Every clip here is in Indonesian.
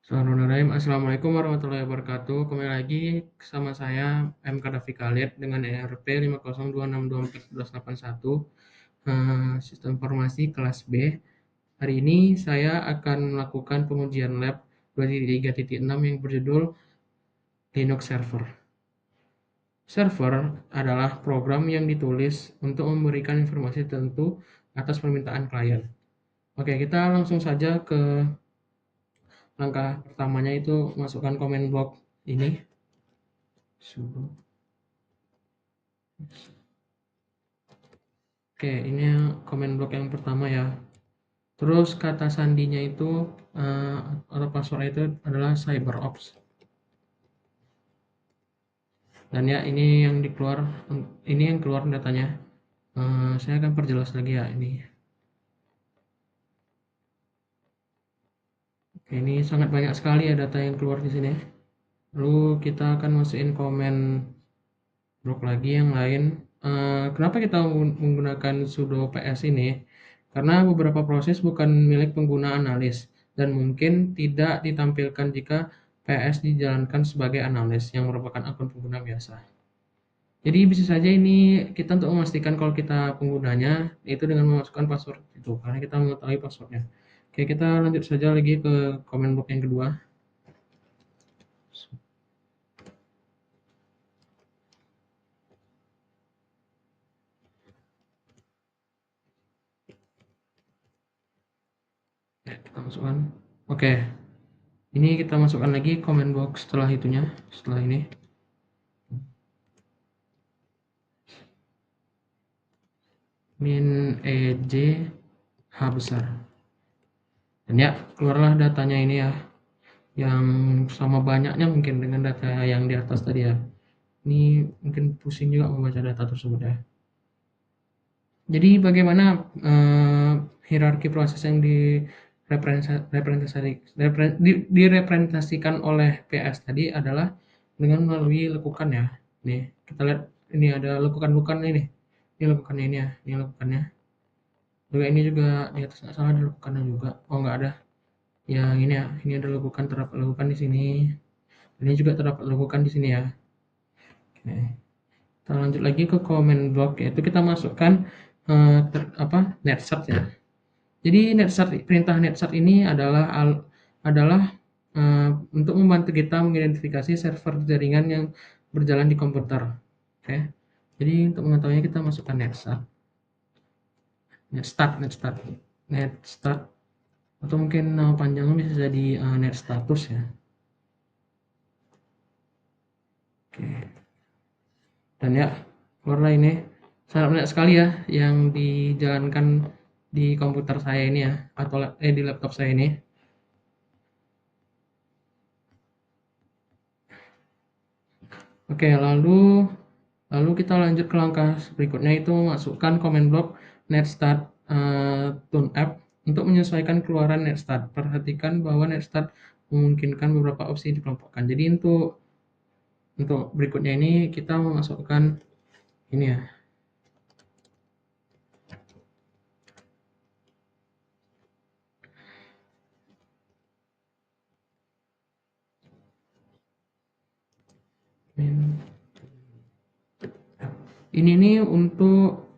Bismillahirrahmanirrahim. Assalamualaikum warahmatullahi wabarakatuh. Kembali lagi sama saya MK Dafi Khalid dengan ERP 5026241 Sistem Informasi kelas B. Hari ini saya akan melakukan pengujian lab 2.3.6 yang berjudul Linux Server. Server adalah program yang ditulis untuk memberikan informasi tertentu atas permintaan klien. Oke, kita langsung saja ke langkah pertamanya, itu masukkan command block ini. Oke, ini command block yang pertama ya. Terus kata sandinya itu atau password itu adalah CyberOps. Dan ya, ini yang keluar datanya. Saya akan perjelas lagi ya ini. Oke, ini sangat banyak sekali ya data yang keluar di sini. Lalu kita akan masukin command block lagi yang lain. Kenapa kita menggunakan sudo ps ini? Karena beberapa proses bukan milik pengguna analis dan mungkin tidak ditampilkan jika ps dijalankan sebagai analis yang merupakan akun pengguna biasa. Jadi bisa saja ini kita untuk memastikan kalau kita penggunanya itu dengan memasukkan password itu, karena kita mengetahui passwordnya. Oke, kita lanjut saja lagi ke command block yang kedua. Kita masukkan. Oke, ini kita masukkan lagi command box setelah ini. Min ej h besar. Dan ya, keluarlah datanya ini ya, yang sama banyaknya mungkin dengan data yang di atas tadi ya. Ini mungkin pusing juga membaca data tersebut ya. Jadi bagaimana hierarki proses yang direpresentasikan oleh PS tadi adalah dengan melalui lekukan ya. Nih, kita lihat ini ada lekukan-lekukan ini. Ini lekukannya ini ya, ini lekukannya. Juga ini juga di atas nggak salah ada lekukannya juga. Oh, nggak ada. Yang ini ya, ini ada lekukan, terdapat lekukan di sini. Ini juga terdapat lekukan di sini ya. Oke. Kita lanjut lagi ke command block, yaitu kita masukkan netstart ya. Jadi perintah netstart ini adalah untuk membantu kita mengidentifikasi server jaringan yang berjalan di komputer. Oke. Jadi untuk mengetahuinya kita masukkan netstart atau mungkin nama panjangnya bisa jadi net status ya. Oke. Dan ya, keluarlah ini sangat banyak sekali ya yang dijalankan di komputer saya ini ya, atau di laptop saya ini. Oke, lalu kita lanjut ke langkah berikutnya, itu masukkan command block netstart tune app untuk menyesuaikan keluaran netstart. Perhatikan bahwa netstart memungkinkan beberapa opsi dikelompokkan. Jadi untuk berikutnya ini kita memasukkan ini ya. Ini nih untuk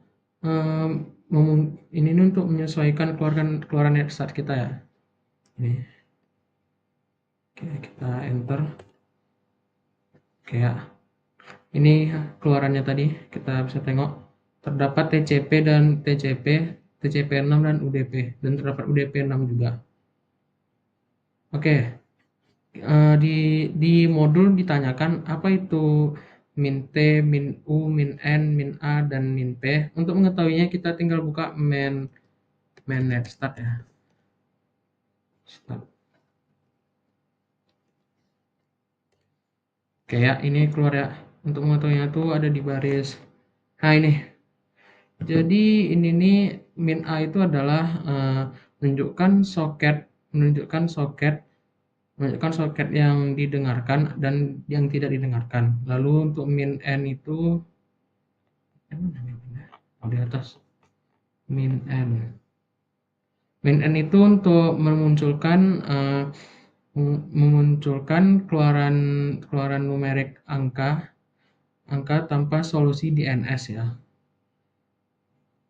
untuk menyesuaikan keluaran netstart kita ya. Ini. Oke, kita enter. Oke ya. Ini keluarannya tadi, kita bisa tengok terdapat TCP dan TCP6 dan UDP, dan terdapat UDP6 juga. Oke. Di modul ditanyakan apa itu min T, min U, min N, min A, dan min P. Untuk mengetahuinya kita tinggal buka mainnet start ya. Start. Oke ya, ini keluar ya. Untuk mengetahuinya tuh ada di baris. Nah ini. Jadi ini nih min A itu adalah menunjukkan soket yang didengarkan dan yang tidak didengarkan. Lalu untuk min N itu di atas. Min N itu untuk memunculkan memunculkan keluaran keluaran numerik angka angka tanpa solusi di NS ya.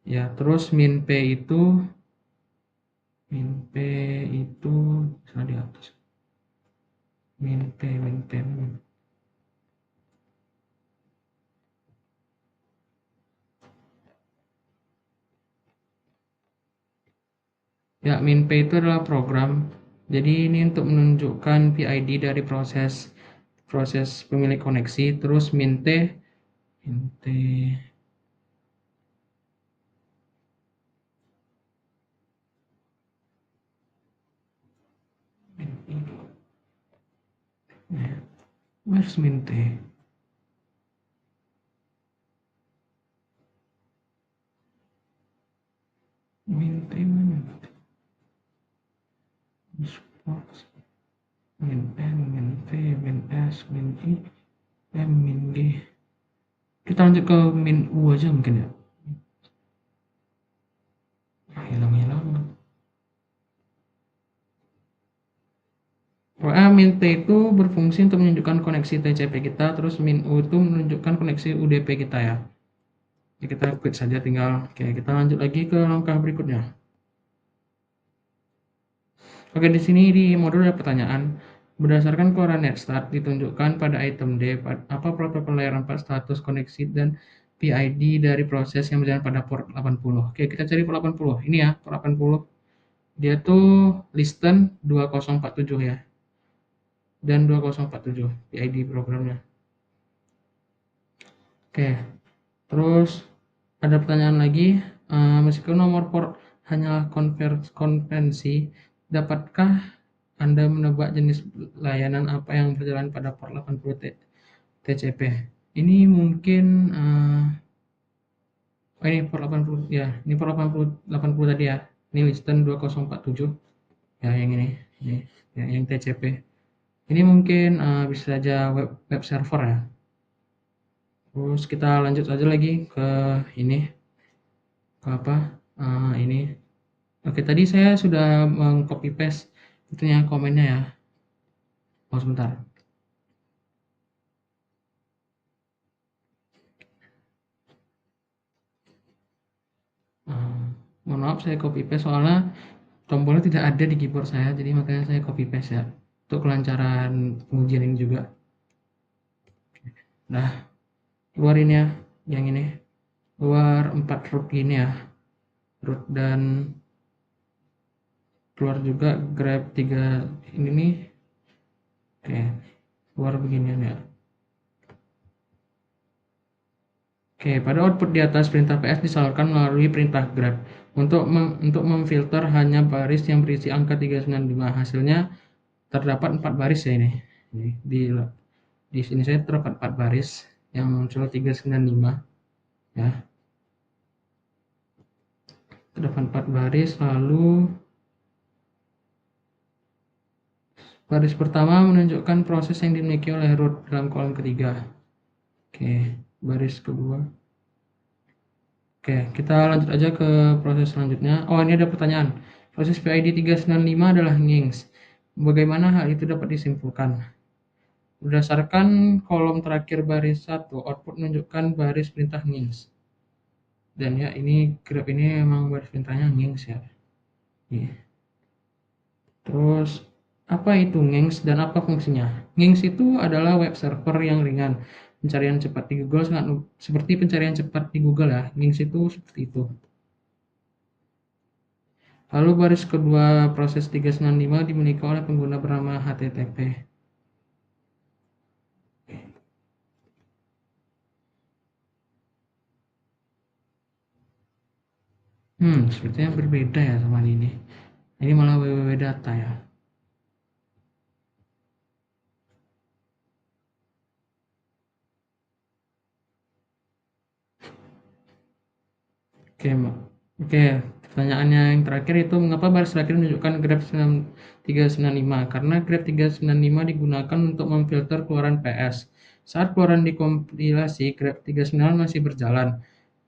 Ya, terus min P itu sana di atas. min P. Ya, min P itu adalah program. Jadi ini untuk menunjukkan PID dari proses proses pemilik koneksi. Terus min T where's min T? Min T mana? Box. Min N, min P, min S, min I, M, min G. Kita lanjut ke min U aja mungkin ya. Hilang-hilang. Pokoknya min T itu berfungsi untuk menunjukkan koneksi TCP kita, terus min U itu menunjukkan koneksi UDP kita ya. Jadi kita quit saja tinggal. Oke, kita lanjut lagi ke langkah berikutnya. Oke, di sini di modul ada pertanyaan. Berdasarkan keluaran netstart ditunjukkan pada item D apa protokol layer 4 status koneksi dan PID dari proses yang berjalan pada port 80. Oke, kita cari port 80. Ini ya, port 80. Dia tuh listen 2047 ya. Dan 2047 PID programnya. Oke, terus ada pertanyaan lagi. Meskipun nomor port hanyalah konvensi, dapatkah Anda menebak jenis layanan apa yang berjalan pada port 80 TCP? Ini mungkin ini port 80 ya, ini port 80 tadi ya. Ini listen 2047. Ya, yang ini ya, yang TCP. Ini mungkin bisa saja web server ya. Terus kita lanjut aja lagi ke ini, ke apa? Ini. Oke, tadi saya sudah meng-copy paste itunya komennya ya. Oh, sebentar. Mohon maaf saya copy paste soalnya tombolnya tidak ada di keyboard saya, jadi makanya saya copy paste ya. Untuk kelancaran pengujian ini juga. Nah, keluarin ya yang ini. Keluar 4 root gini ya. Root dan keluar juga grab 3 ini nih. Oke, keluar beginian ya. Oke, pada output di atas perintah PS disalurkan melalui perintah grab. Untuk memfilter hanya baris yang berisi angka 395. Hasilnya terdapat 4 baris ya ini. Di sini saya terdapat 4 baris yang muncul 395 ya. Terdapat 4 baris, lalu baris pertama menunjukkan proses yang dimiliki oleh root dalam kolom ketiga. Oke, baris kedua. Oke, kita lanjut aja ke proses selanjutnya. Oh, ini ada pertanyaan. Proses PID 395 adalah NGINX. Bagaimana hal itu dapat disimpulkan? Berdasarkan kolom terakhir baris 1, output menunjukkan baris perintah NGINX. Dan ya, ini grab ini memang baris perintahnya NGINX ya. Iya. Terus, apa itu NGINX dan apa fungsinya? NGINX itu adalah web server yang ringan. Pencarian cepat di Google sangat seperti pencarian cepat di Google ya. NGINX itu seperti itu. Lalu baris kedua proses 395 dimiliki oleh pengguna bernama HTTP. Sepertinya berbeda ya sama ini. Ini malah www data ya. Oke, Oke, pertanyaannya yang terakhir itu mengapa baris terakhir menunjukkan grep 395? Karena grep 395 digunakan untuk memfilter keluaran PS. Saat keluaran dikompilasi, grep 395 masih berjalan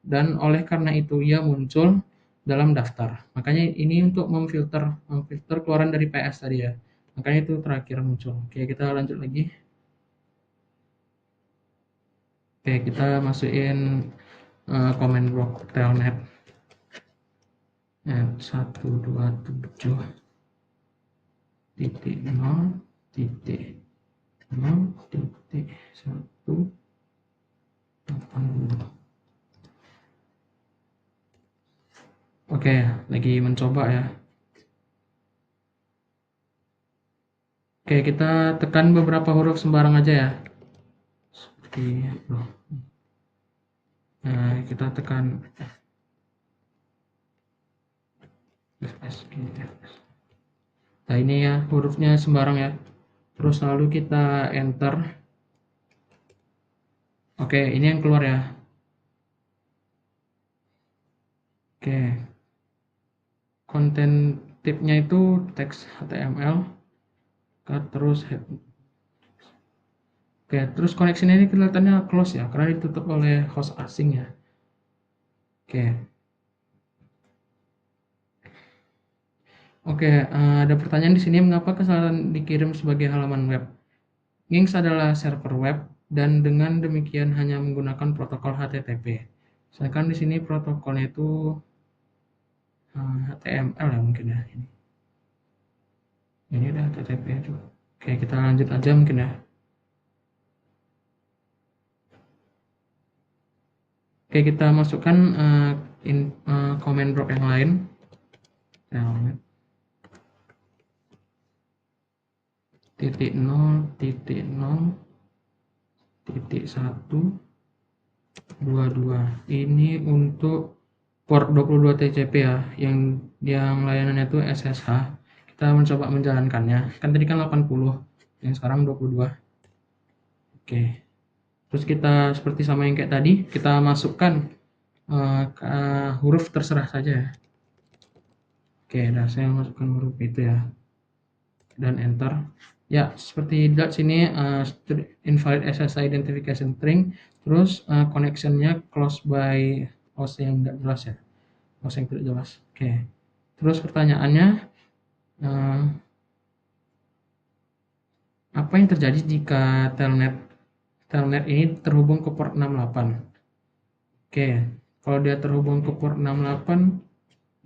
dan oleh karena itu ia muncul dalam daftar. Makanya ini untuk memfilter keluaran dari PS tadi ya. makanya itu terakhir muncul. Oke, kita lanjut lagi. Oke, kita masukin comment block telnet at 127 titik 0 titik 0 titik 180. Oke, lagi mencoba ya. Oke, kita tekan beberapa huruf sembarang aja ya. Seperti itu. Nah, kita tekan FSG. Nah, ini ya hurufnya sembarang ya. Terus lalu kita enter. Oke, ini yang keluar ya. Oke. Konten tipnya itu teks HTML. Terus head. Oke, terus koneksinya ini kelihatannya close ya, karena ditutup oleh host asing ya. Oke. Oke, ada pertanyaan di sini, mengapa kesalahan dikirim sebagai halaman web? Nginx adalah server web dan dengan demikian hanya menggunakan protokol HTTP. Sedangkan di sini protokolnya itu HTML ya mungkin ya. Ini udah HTTP itu. Oke, kita lanjut aja mungkin ya. Oke, kita masukkan comment block yang lain. Titik 0, titik 0, titik 1, 22. Ini untuk port 22 TCP ya, yang layanannya itu SSH. Kita mencoba menjalankannya. Kan tadi kan 80, yang sekarang 22. Oke. Terus kita seperti sama yang kayak tadi, kita masukkan huruf terserah saja ya. Oke, nah saya masukkan huruf itu ya. Dan enter. Ya, seperti dilihat sini invalid SSH identification string, terus connectionnya close by host yang nggak jelas ya, host yang tidak jelas. Oke, terus pertanyaannya apa yang terjadi jika telnet ini terhubung ke port 68? Oke, kalau dia terhubung ke port 68,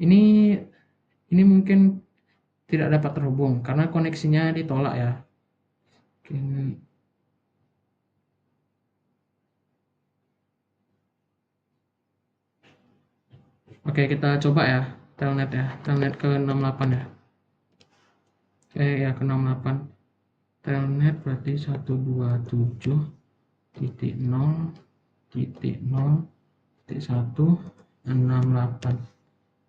ini mungkin tidak dapat terhubung karena koneksinya ditolak ya. Oke, kita coba ya, telnet ke 68 ya. Ya ke 68. Telnet berarti 127.0.0.168.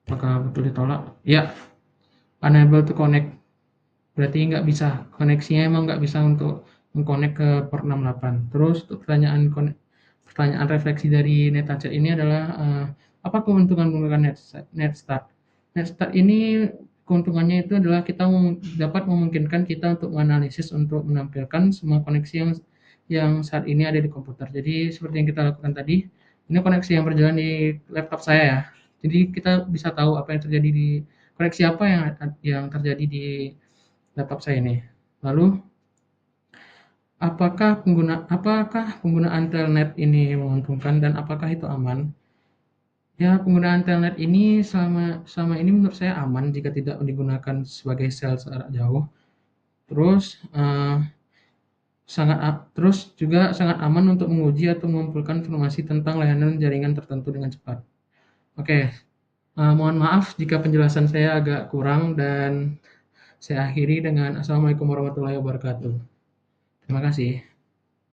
Apakah betul ditolak? Ya, unable to connect. Berarti nggak bisa, koneksinya emang nggak bisa untuk mengkonek ke port 68. Terus pertanyaan refleksi dari NetAcet ini adalah apa keuntungan menggunakan NetStart? NetStart ini keuntungannya itu adalah kita dapat memungkinkan kita untuk menganalisis, untuk menampilkan semua koneksi yang saat ini ada di komputer. Jadi seperti yang kita lakukan tadi, ini koneksi yang berjalan di laptop saya ya. Jadi kita bisa tahu apa yang terjadi di koneksi apa yang terjadi di laptop saya ini. Lalu apakah penggunaan telnet ini menguntungkan dan apakah itu aman? Ya, penggunaan telnet ini selama ini menurut saya aman jika tidak digunakan sebagai sel jarak jauh. Terus terus juga sangat aman untuk menguji atau mengumpulkan informasi tentang layanan jaringan tertentu dengan cepat. Oke, mohon maaf jika penjelasan saya agak kurang dan saya akhiri dengan Assalamualaikum warahmatullahi wabarakatuh. Terima kasih.